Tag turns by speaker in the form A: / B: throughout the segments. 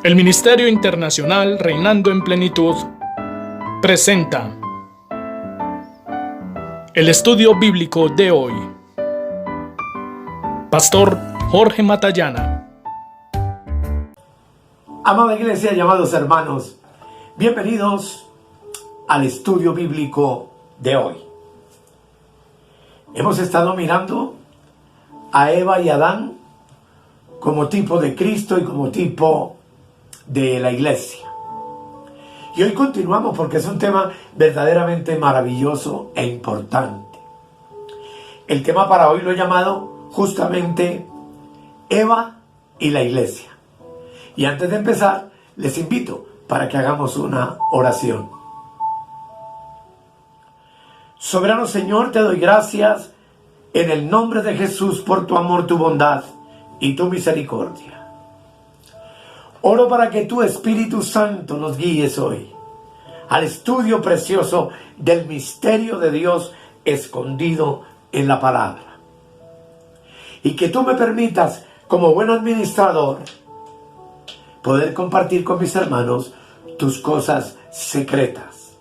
A: El Ministerio Internacional Reinando en Plenitud presenta el estudio bíblico de hoy. Pastor Jorge Matallana.
B: Amada iglesia y amados hermanos, bienvenidos al estudio bíblico de hoy. Hemos estado mirando a Eva y Adán como tipo de Cristo y como tipo de la iglesia. Y hoy continuamos porque es un tema verdaderamente maravilloso e importante. El tema para hoy lo he llamado justamente Eva y la iglesia. Y antes de empezar, les invito para que hagamos una oración. Soberano Señor, te doy gracias en el nombre de Jesús por tu amor, tu bondad y tu misericordia. Oro para que tu Espíritu Santo nos guíes hoy al estudio precioso del misterio de Dios escondido en la palabra. Y que tú me permitas, como buen administrador, poder compartir con mis hermanos tus cosas secretas,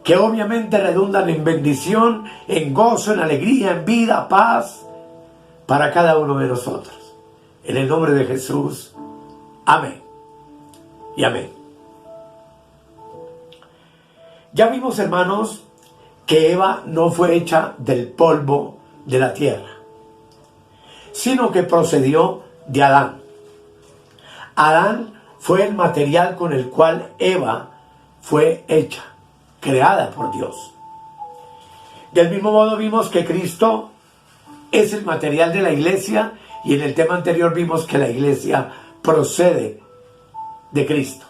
B: que obviamente redundan en bendición, en gozo, en alegría, en vida, paz, para cada uno de nosotros. En el nombre de Jesús. Amén y amén. Ya vimos, hermanos, que Eva no fue hecha del polvo de la tierra, sino que procedió de Adán. Adán fue el material con el cual Eva fue hecha, creada por Dios. Del mismo modo vimos que Cristo es el material de la iglesia, y en el tema anterior vimos que la iglesia procede de Cristo.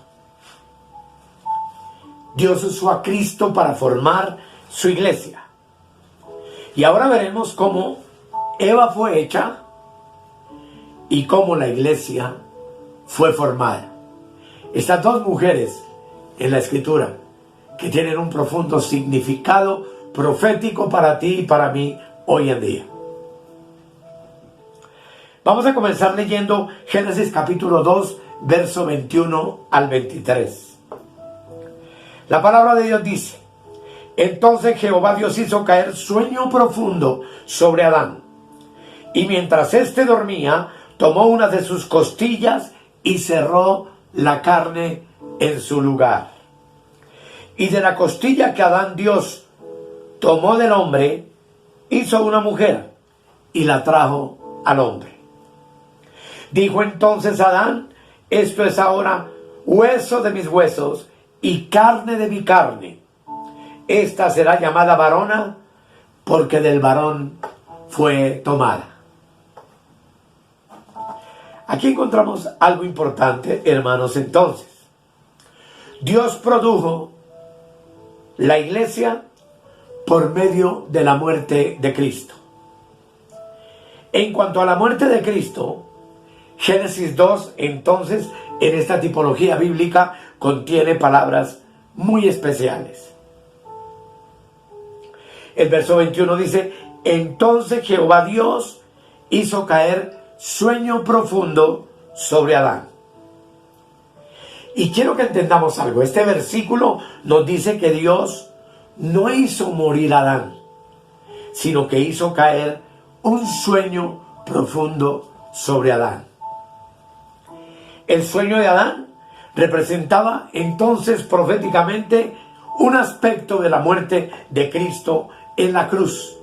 B: Dios usó a Cristo para formar su iglesia. Y ahora veremos cómo Eva fue hecha y cómo la iglesia fue formada. Estas dos mujeres en la Escritura que tienen un profundo significado profético para ti y para mí hoy en día. Vamos a comenzar leyendo Génesis capítulo 2, verso 21 al 23. La palabra de Dios dice: Entonces Jehová Dios hizo caer sueño profundo sobre Adán, y mientras éste dormía, tomó una de sus costillas y cerró la carne en su lugar. Y de la costilla que Adán Dios tomó del hombre, hizo una mujer y la trajo al hombre. Dijo entonces Adán: esto es ahora hueso de mis huesos y carne de mi carne. Esta será llamada varona, porque del varón fue tomada. Aquí encontramos algo importante, hermanos. Entonces, Dios produjo la iglesia por medio de la muerte de Cristo. En cuanto a la muerte de Cristo, Génesis 2, entonces, en esta tipología bíblica, contiene palabras muy especiales. El verso 21 dice: Entonces Jehová Dios hizo caer sueño profundo sobre Adán. Y quiero que entendamos algo. Este versículo nos dice que Dios no hizo morir a Adán, sino que hizo caer un sueño profundo sobre Adán. El sueño de Adán representaba entonces proféticamente un aspecto de la muerte de Cristo en la cruz,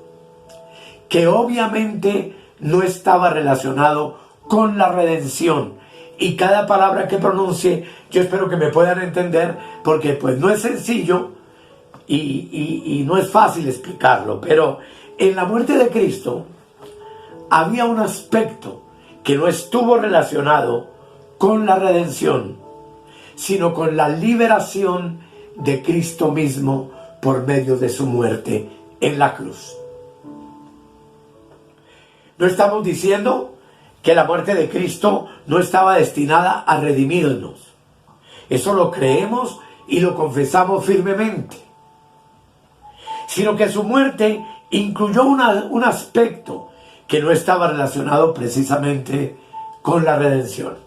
B: que obviamente no estaba relacionado con la redención. Y cada palabra que pronuncie, yo espero que me puedan entender, porque pues no es sencillo y no es fácil explicarlo. Pero en la muerte de Cristo había un aspecto que no estuvo relacionado con la redención, sino con la liberación de Cristo mismo por medio de su muerte en la cruz. No estamos diciendo que la muerte de Cristo no estaba destinada a redimirnos. Eso lo creemos y lo confesamos firmemente. Sino que su muerte incluyó un aspecto que no estaba relacionado precisamente con la redención.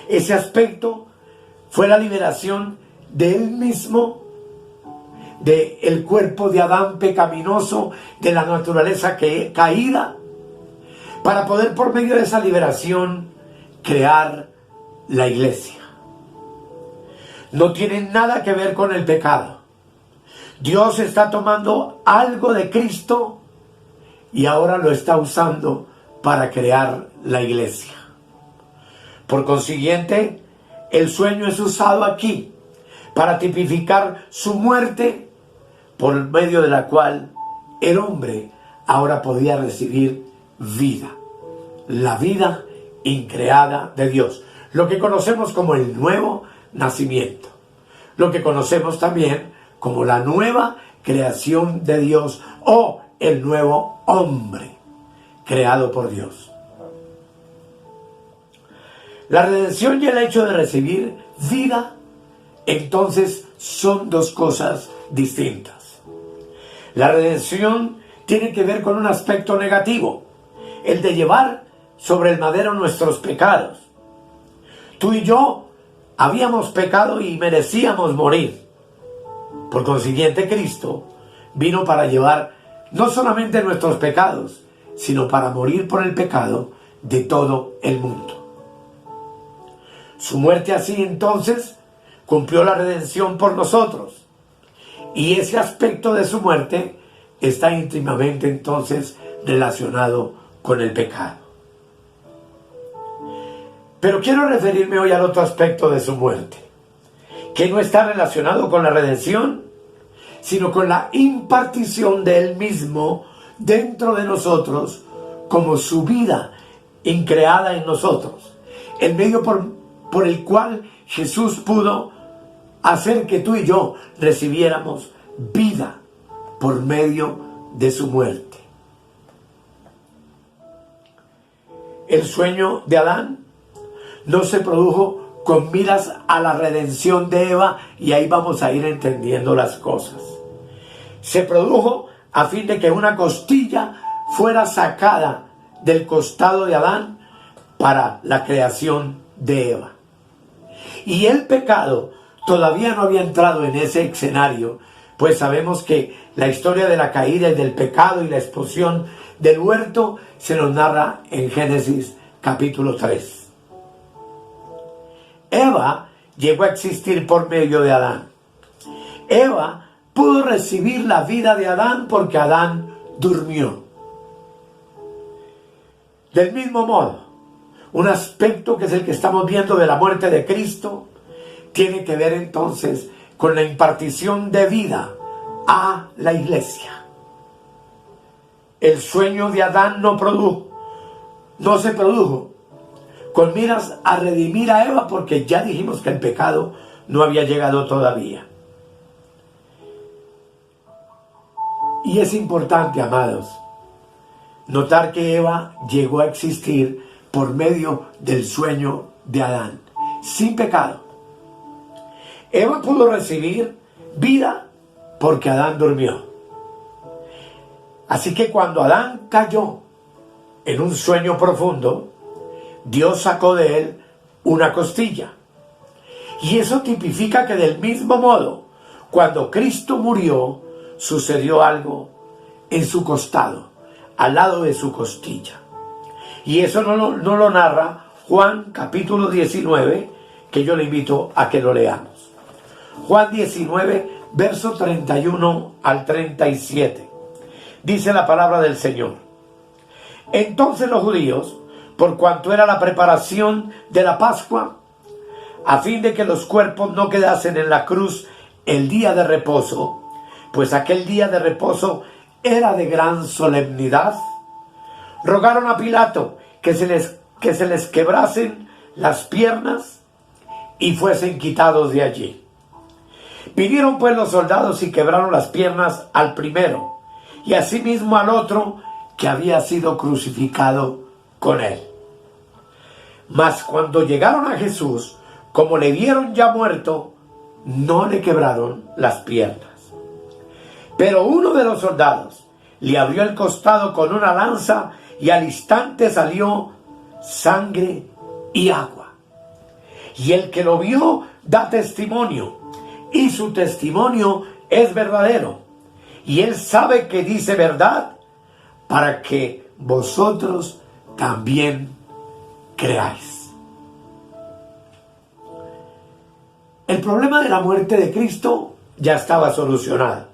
B: Ese aspecto fue la liberación de él mismo, del cuerpo de Adán pecaminoso, de la naturaleza caída, para poder por medio de esa liberación crear la iglesia. No tiene nada que ver con el pecado. Dios está tomando algo de Cristo y ahora lo está usando para crear la iglesia. Por consiguiente, el sueño es usado aquí para tipificar su muerte, por medio de la cual el hombre ahora podía recibir vida, la vida increada de Dios, lo que conocemos como el nuevo nacimiento, lo que conocemos también como la nueva creación de Dios o el nuevo hombre creado por Dios. La redención y el hecho de recibir vida, entonces, son dos cosas distintas. La redención tiene que ver con un aspecto negativo, el de llevar sobre el madero nuestros pecados. Tú y yo habíamos pecado y merecíamos morir. Por consiguiente, Cristo vino para llevar no solamente nuestros pecados, sino para morir por el pecado de todo el mundo. Su muerte así entonces cumplió la redención por nosotros. Y ese aspecto de su muerte está íntimamente entonces relacionado con el pecado. Pero quiero referirme hoy al otro aspecto de su muerte, que no está relacionado con la redención, sino con la impartición de él mismo dentro de nosotros como su vida increada en nosotros, el medio por el cual Jesús pudo hacer que tú y yo recibiéramos vida por medio de su muerte. El sueño de Adán no se produjo con miras a la redención de Eva, y ahí vamos a ir entendiendo las cosas. Se produjo a fin de que una costilla fuera sacada del costado de Adán para la creación de Eva. Y el pecado todavía no había entrado en ese escenario, pues sabemos que la historia de la caída y del pecado y la expulsión del huerto se nos narra en Génesis capítulo 3. Eva llegó a existir por medio de Adán. Eva pudo recibir la vida de Adán porque Adán durmió. Del mismo modo, un aspecto que es el que estamos viendo de la muerte de Cristo tiene que ver entonces con la impartición de vida a la iglesia. El sueño de Adán no se produjo con miras a redimir a Eva, porque ya dijimos que el pecado no había llegado todavía. Y es importante, amados, notar que Eva llegó a existir por medio del sueño de Adán, sin pecado. Eva pudo recibir vida porque Adán durmió. Así que cuando Adán cayó en un sueño profundo, Dios sacó de él una costilla. Y eso tipifica que del mismo modo, cuando Cristo murió, sucedió algo en su costado, al lado de su costilla. Y eso no lo narra Juan capítulo 19, que yo le invito a que lo leamos. Juan 19, verso 31 al 37. Dice la palabra del Señor. Entonces los judíos, por cuanto era la preparación de la Pascua, a fin de que los cuerpos no quedasen en la cruz el día de reposo, pues aquel día de reposo era de gran solemnidad, rogaron a Pilato que se les quebrasen las piernas y fuesen quitados de allí. Vinieron pues los soldados y quebraron las piernas al primero, y asimismo al otro que había sido crucificado con él. Mas cuando llegaron a Jesús, como le vieron ya muerto, no le quebraron las piernas. Pero uno de los soldados le abrió el costado con una lanza, y al instante salió sangre y agua. y el que lo vio da testimonio, y su testimonio es verdadero, y él sabe que dice verdad para que vosotros también creáis. El problema de la muerte de Cristo ya estaba solucionado.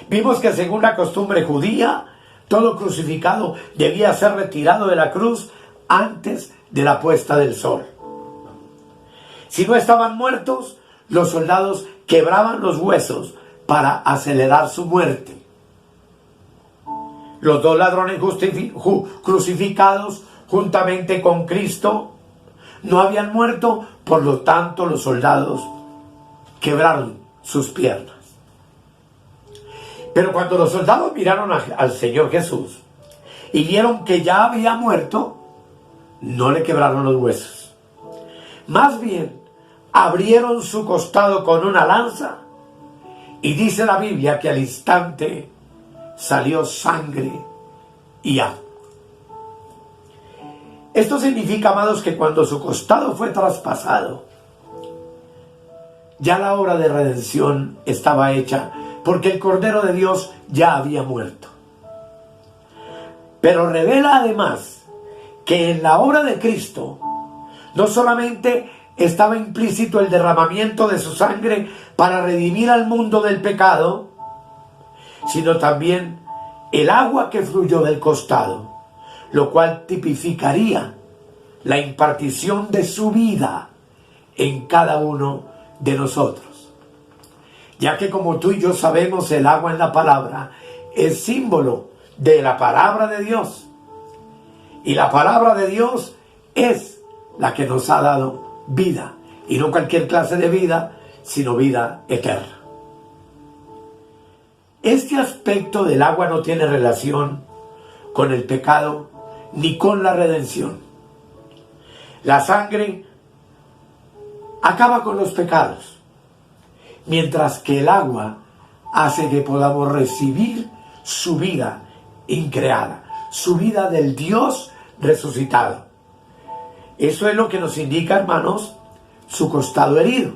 B: Vimos que según la costumbre judía, todo crucificado debía ser retirado de la cruz antes de la puesta del sol. Si no estaban muertos, los soldados quebraban los huesos para acelerar su muerte. Los dos ladrones crucificados juntamente con Cristo no habían muerto, por lo tanto los soldados quebraron sus piernas. Pero cuando los soldados miraron al Señor Jesús y vieron que ya había muerto, no le quebraron los huesos. Más bien, abrieron su costado con una lanza y dice la Biblia que al instante salió sangre y agua. Esto significa, amados, que cuando su costado fue traspasado, ya la obra de redención estaba hecha, porque el Cordero de Dios ya había muerto. Pero revela además que en la obra de Cristo no solamente estaba implícito el derramamiento de su sangre para redimir al mundo del pecado, sino también el agua que fluyó del costado, lo cual tipificaría la impartición de su vida en cada uno de nosotros. Ya que, como tú y yo sabemos, el agua en la palabra es símbolo de la palabra de Dios. Y la palabra de Dios es la que nos ha dado vida. Y no cualquier clase de vida, sino vida eterna. Este aspecto del agua no tiene relación con el pecado ni con la redención. La sangre acaba con los pecados, mientras que el agua hace que podamos recibir su vida increada, su vida del Dios resucitado. Eso es lo que nos indica, hermanos, su costado herido.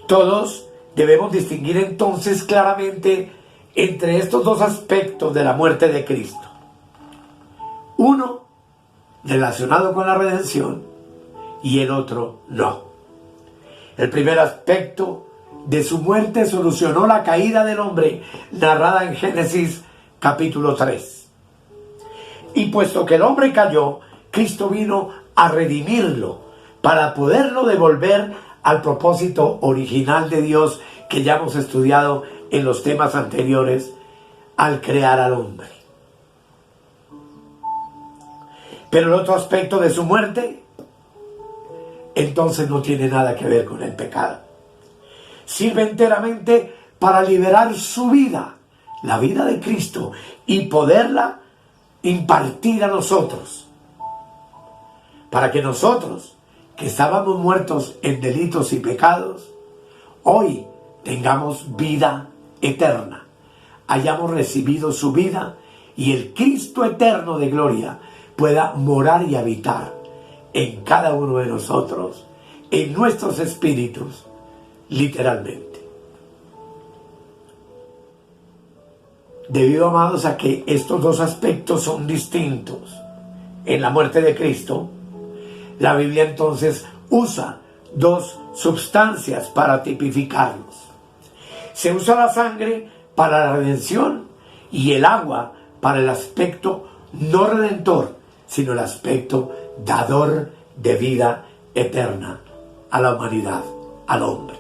B: Todos debemos distinguir entonces claramente entre estos dos aspectos de la muerte de Cristo. Uno relacionado con la redención y el otro no. El primer aspecto de su muerte solucionó la caída del hombre narrada en Génesis capítulo 3. Y puesto que el hombre cayó, Cristo vino a redimirlo para poderlo devolver al propósito original de Dios que ya hemos estudiado en los temas anteriores al crear al hombre. Pero el otro aspecto de su muerte entonces no tiene nada que ver con el pecado. Sirve enteramente para liberar su vida, la vida de Cristo, y poderla impartir a nosotros. Para que nosotros, que estábamos muertos en delitos y pecados, hoy tengamos vida eterna, hayamos recibido su vida y el Cristo eterno de gloria pueda morar y habitar en cada uno de nosotros, en nuestros espíritus, literalmente. Debido, amados, a que estos dos aspectos son distintos en la muerte de Cristo, la Biblia entonces usa dos sustancias para tipificarlos. Se usa la sangre para la redención y el agua para el aspecto no redentor, sino el aspecto dador de vida eterna a la humanidad, al hombre.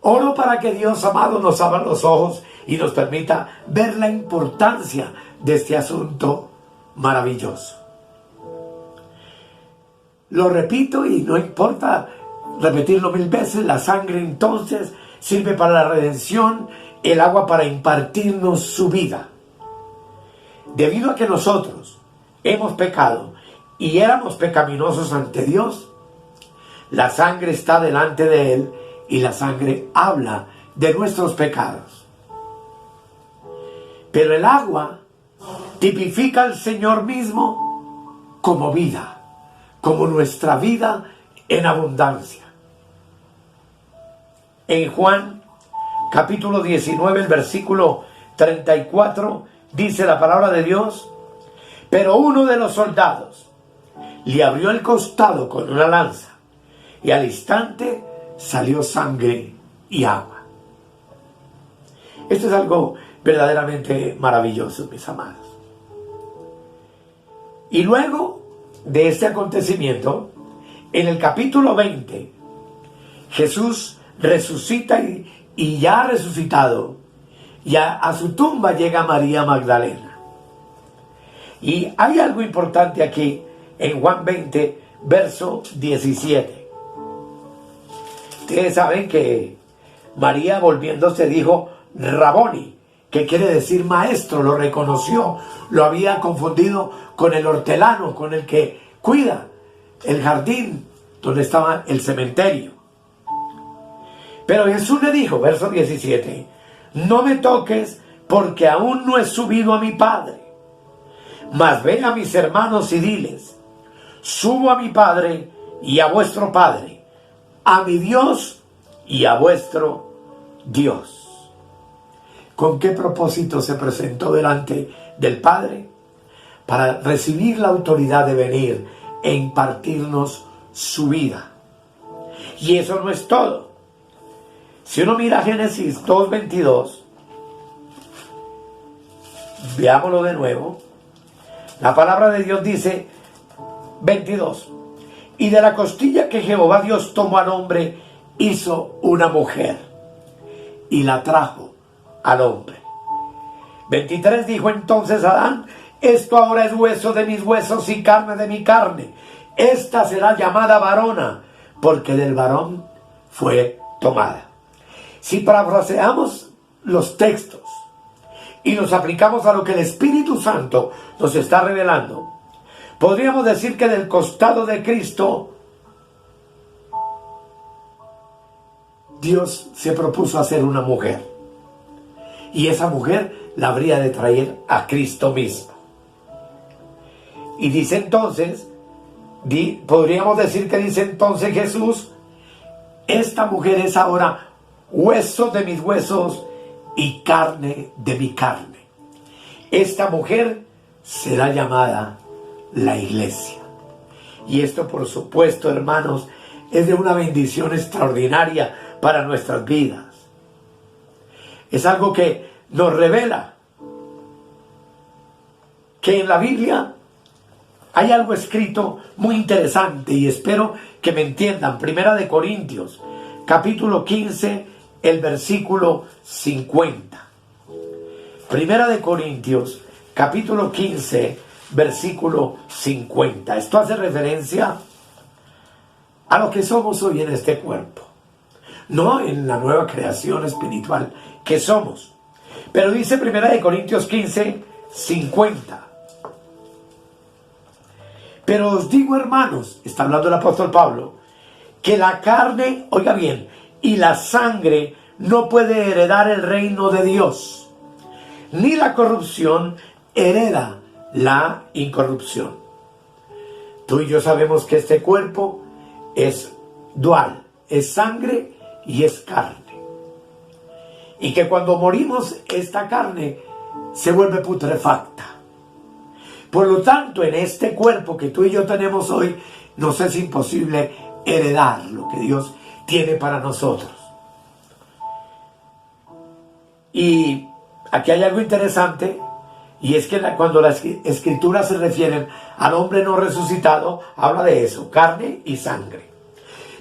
B: Oro para que Dios, amado, nos abra los ojos y nos permita ver la importancia de este asunto maravilloso. Lo repito y no importa repetirlo 1000 veces, la sangre entonces sirve para la redención, el agua para impartirnos su vida. Debido a que nosotros hemos pecado y éramos pecaminosos ante Dios, la sangre está delante de Él y la sangre habla de nuestros pecados. Pero el agua tipifica al Señor mismo como vida. como nuestra vida en abundancia. En Juan capítulo 19, el versículo 34, dice la palabra de Dios: pero uno de los soldados le abrió el costado con una lanza, y al instante salió sangre y agua. Esto es algo verdaderamente maravilloso, mis amados. Y luego de este acontecimiento, en el capítulo 20, Jesús resucita y ya resucitado, ya a su tumba llega María Magdalena. Y hay algo importante aquí en Juan 20, verso 17. Ustedes saben que María, volviéndose, dijo Raboni, que quiere decir maestro. Lo reconoció, lo había confundido con el hortelano, con el que cuida el jardín donde estaba el cementerio. Pero Jesús le dijo, verso 17, no me toques, porque aún no he subido a mi Padre. Mas ven a mis hermanos y diles, subo a mi Padre y a vuestro Padre, a mi Dios y a vuestro Dios. ¿Con qué propósito se presentó delante del Padre? Para recibir la autoridad de venir e impartirnos su vida. Y eso no es todo. Si uno mira Génesis 2:22, veámoslo de nuevo. La palabra de Dios dice, 22, y de la costilla que Jehová Dios tomó al hombre, hizo una mujer, y la trajo al hombre. 23, dijo entonces Adán, esto ahora es hueso de mis huesos y carne de mi carne. Esta será llamada varona, porque del varón fue tomada. Si parafraseamos los textos y nos aplicamos a lo que el Espíritu Santo nos está revelando, podríamos decir que del costado de Cristo, Dios se propuso hacer una mujer. Y esa mujer la habría de traer a Cristo mismo. Y dice entonces, podríamos decir que dice entonces Jesús, esta mujer es ahora hueso de mis huesos y carne de mi carne. Esta mujer será llamada la iglesia. Y esto, por supuesto, hermanos, es de una bendición extraordinaria para nuestras vidas. Es algo que nos revela que en la Biblia hay algo escrito muy interesante, y espero que me entiendan. Primera de Corintios, capítulo 15, el versículo 50. Primera de Corintios, capítulo 15, versículo 50. Esto hace referencia a lo que somos hoy en este cuerpo, no en la nueva creación espiritual que somos. Pero dice Primera de Corintios 15, 50. Pero os digo, hermanos, está hablando el apóstol Pablo, que la carne, oiga bien, y la sangre no puede heredar el reino de Dios, ni la corrupción hereda la incorrupción. Tú y yo sabemos que este cuerpo es dual, es sangre y es carne. Y que cuando morimos, esta carne se vuelve putrefacta. Por lo tanto, en este cuerpo que tú y yo tenemos hoy, nos es imposible heredar lo que Dios tiene para nosotros. Y aquí hay algo interesante, y es que cuando las escrituras se refieren al hombre no resucitado, habla de eso, carne y sangre.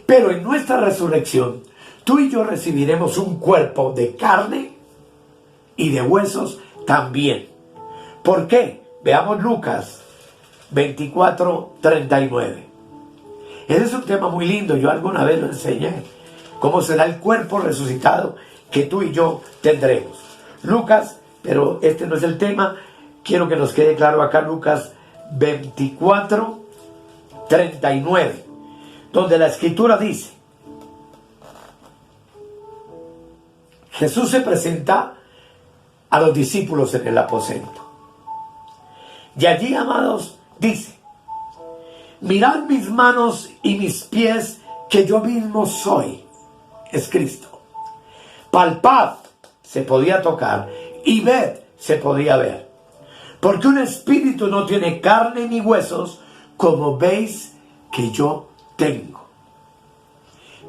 B: Pero en nuestra resurrección, tú y yo recibiremos un cuerpo de carne y de huesos también. ¿Por qué? Veamos Lucas 24, 39. Ese es un tema muy lindo, yo alguna vez lo enseñé. ¿Cómo será el cuerpo resucitado que tú y yo tendremos? Lucas, pero este no es el tema, quiero que nos quede claro acá Lucas 24, 39, donde la escritura dice, Jesús se presenta a los discípulos en el aposento. Y allí, amados, dice, mirad mis manos y mis pies, que yo mismo soy. Es Cristo. Palpad, se podía tocar, y ved, se podía ver. Porque un espíritu no tiene carne ni huesos, como veis que yo tengo.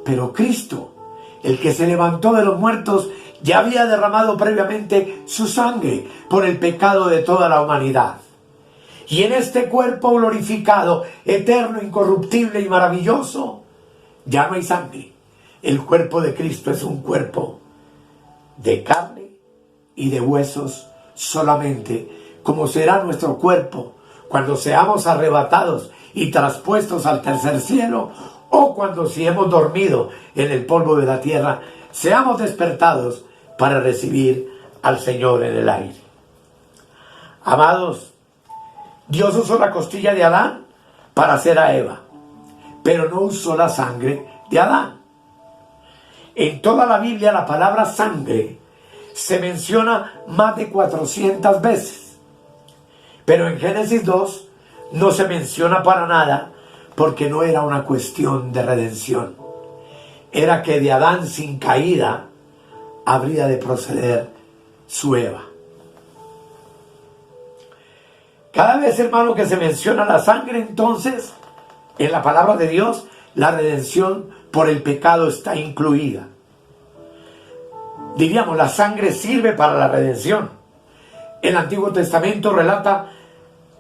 B: Pero Cristo, el que se levantó de los muertos, ya había derramado previamente su sangre por el pecado de toda la humanidad. Y en este cuerpo glorificado, eterno, incorruptible y maravilloso, ya no hay sangre. El cuerpo de Cristo es un cuerpo de carne y de huesos solamente, como será nuestro cuerpo cuando seamos arrebatados y traspuestos al tercer cielo, o cuando, si hemos dormido en el polvo de la tierra, seamos despertados para recibir al Señor en el aire. Amados, Dios usó la costilla de Adán para hacer a Eva, pero no usó la sangre de Adán. En toda la Biblia la palabra sangre se menciona más de 400 veces, pero en Génesis 2 no se menciona para nada, porque no era una cuestión de redención. Era que de Adán sin caída habría de proceder su Eva. Cada vez, hermano, que se menciona la sangre, entonces, en la palabra de Dios, la redención por el pecado está incluida. Diríamos, la sangre sirve para la redención. El Antiguo Testamento relata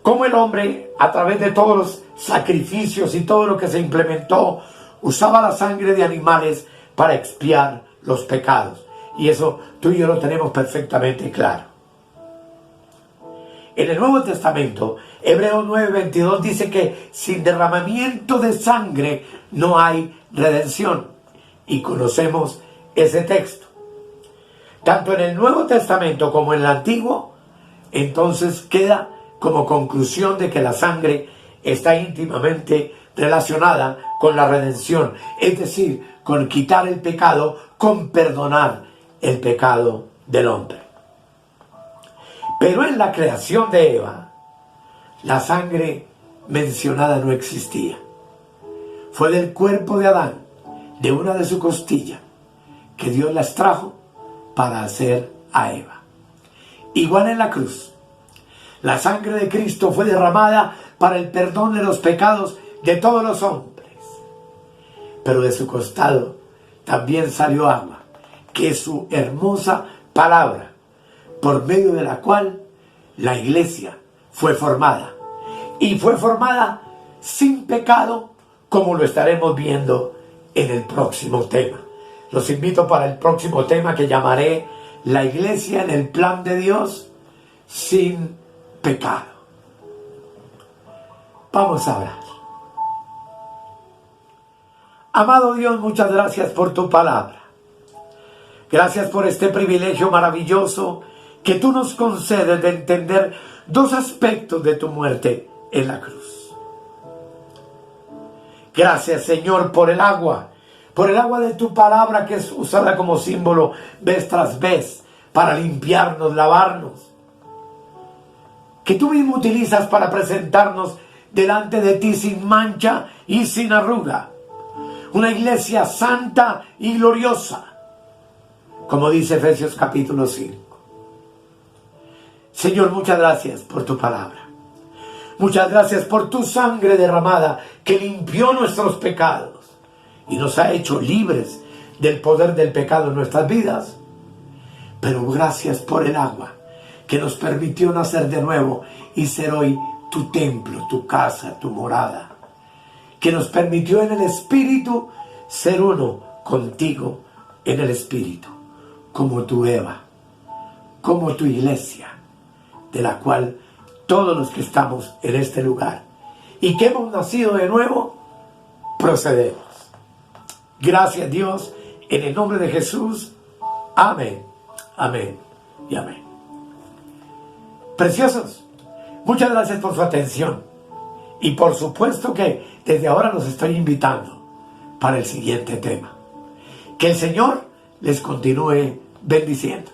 B: cómo el hombre, a través de todos los sacrificios y todo lo que se implementó, usaba la sangre de animales para expiar los pecados. Y eso tú y yo lo tenemos perfectamente claro. En el Nuevo Testamento, Hebreos 9:22 dice que sin derramamiento de sangre no hay redención. Y conocemos ese texto. Tanto en el Nuevo Testamento como en el Antiguo, entonces queda como conclusión de que la sangre está íntimamente relacionada con la redención, es decir, con quitar el pecado, con perdonar el pecado del hombre. Pero en la creación de Eva, la sangre mencionada no existía. Fue del cuerpo de Adán, de una de su costilla, que Dios la extrajo para hacer a Eva. Igual en la cruz, la sangre de Cristo fue derramada para el perdón de los pecados de todos los hombres. Pero de su costado también salió agua, que es su hermosa palabra, por medio de la cual la iglesia fue formada. Y fue formada sin pecado, como lo estaremos viendo en el próximo tema. Los invito para el próximo tema, que llamaré La iglesia en el plan de Dios sin pecado. Vamos a orar. Amado Dios, muchas gracias por tu palabra. Gracias por este privilegio maravilloso que tú nos concedes de entender dos aspectos de tu muerte en la cruz. Gracias, Señor, por el agua de tu palabra, que es usada como símbolo vez tras vez para limpiarnos, lavarnos, que tú mismo utilizas para presentarnos delante de ti sin mancha y sin arruga, una iglesia santa y gloriosa, como dice Efesios capítulo 5. Señor, muchas gracias por tu palabra. Muchas gracias por tu sangre derramada, que limpió nuestros pecados y nos ha hecho libres del poder del pecado en nuestras vidas. Pero gracias por el agua, que nos permitió nacer de nuevo y ser hoy tu templo, tu casa, tu morada, que nos permitió en el Espíritu ser uno contigo en el Espíritu, como tu Eva, como tu iglesia, de la cual todos los que estamos en este lugar y que hemos nacido de nuevo, procedemos. Gracias, Dios, en el nombre de Jesús. Amén, amén y amén. Preciosos, muchas gracias por su atención. Y por supuesto que desde ahora los estoy invitando para el siguiente tema. Que el Señor les continúe bendiciendo.